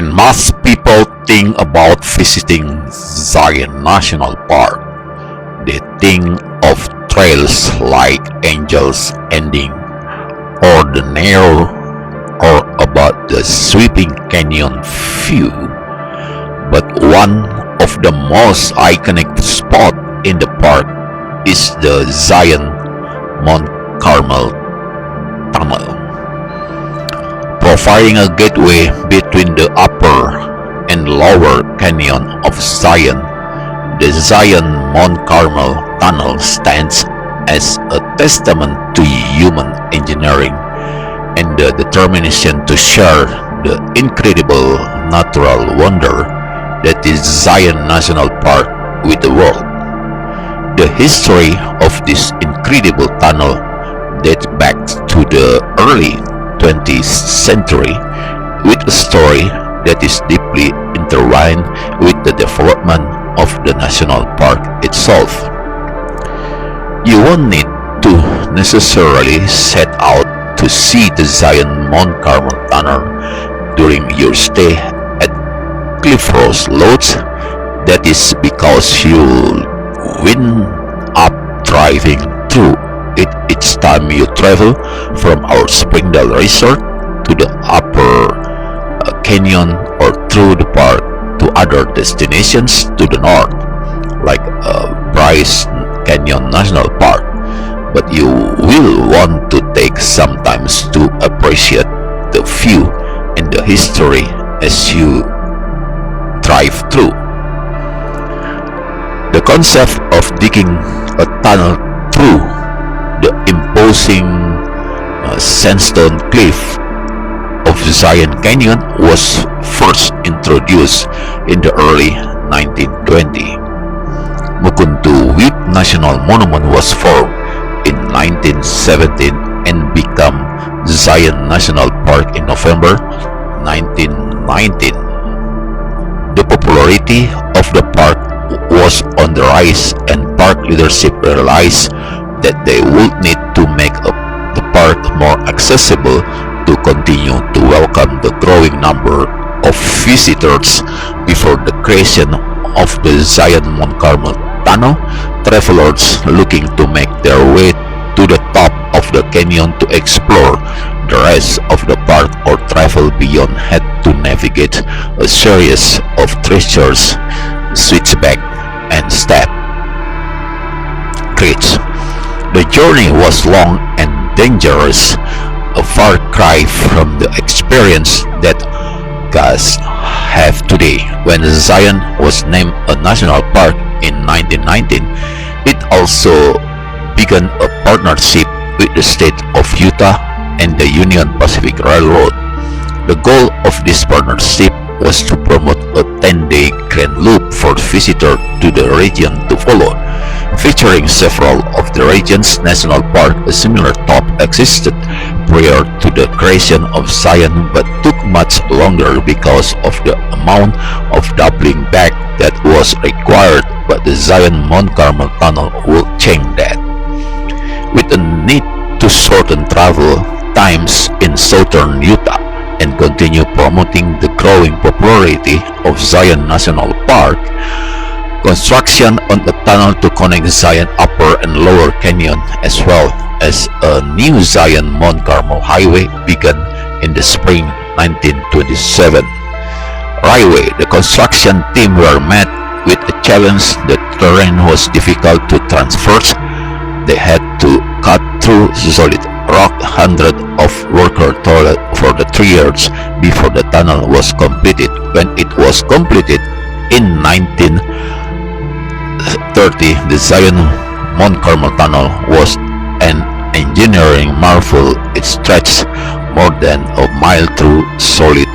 When most people think about visiting Zion National Park, they think of trails like angels ending, or the narrow, or about the sweeping canyon view. But one of the most iconic spots in the park is the Zion Mount Carmel Tunnel, providing a gateway between the upper and lower canyon of Zion. The Zion Mount Carmel Tunnel stands as a testament to human engineering and the determination to share the incredible natural wonder that is Zion National Park with the world. The history of this incredible tunnel dates back to the early 20th century, with a story that is deeply intertwined with the development of the national park itself. You won't need to necessarily set out to see the Zion Mount Carmel Tunnel during your stay at Cliff Lodge. That is because you'll wind up driving through it each time you travel from our Springdale Resort to the upper canyon, or through the park to other destinations to the north, like Bryce Canyon National Park. But you will want to take some time to appreciate the view and the history as you drive through. The concept of digging a tunnel through the imposing sandstone cliff of Zion Canyon was first introduced in the early 1920s. Mukuntu Weep National Monument was formed in 1917 and became Zion National Park in November 1919. The popularity of the park was on the rise, and park leadership realized that they would need to make the park more accessible to continue to welcome the growing number of visitors. Before the creation of the Zion Mount Carmel Tunnel, travelers looking to make their way to the top of the canyon to explore the rest of the park or travel beyond had to navigate a series of treacherous switchbacks and step grades. The journey was long and dangerous, a far cry from the experience that guests have today. When Zion was named a national park in 1919, it also began a partnership with the state of Utah and the Union Pacific Railroad. The goal of this partnership was to promote a 10-day grand loop for visitors to the region to follow. Featuring several of the region's national parks, a similar thought existed prior to the creation of Zion but took much longer because of the amount of doubling back that was required, but the Zion Mount Carmel Tunnel will change that. With a need to shorten travel times in southern Utah and continue promoting the growing popularity of Zion National Park, construction on the tunnel to connect Zion Upper and Lower Canyon, as well as a new Zion Mount Carmel Highway, began in the spring 1927. Highway, the construction team were met with a challenge. The terrain was difficult to traverse. They had to cut through solid rock. Hundreds of workers toiled for the 3 years before the tunnel was completed. When it was completed in 1930, the Zion Mount Carmel Tunnel was an engineering marvel. It stretched more than a mile through solid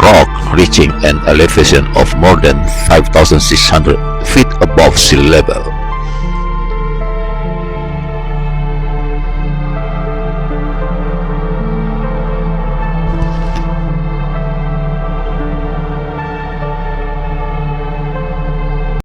rock, reaching an elevation of more than 5,600 feet above sea level.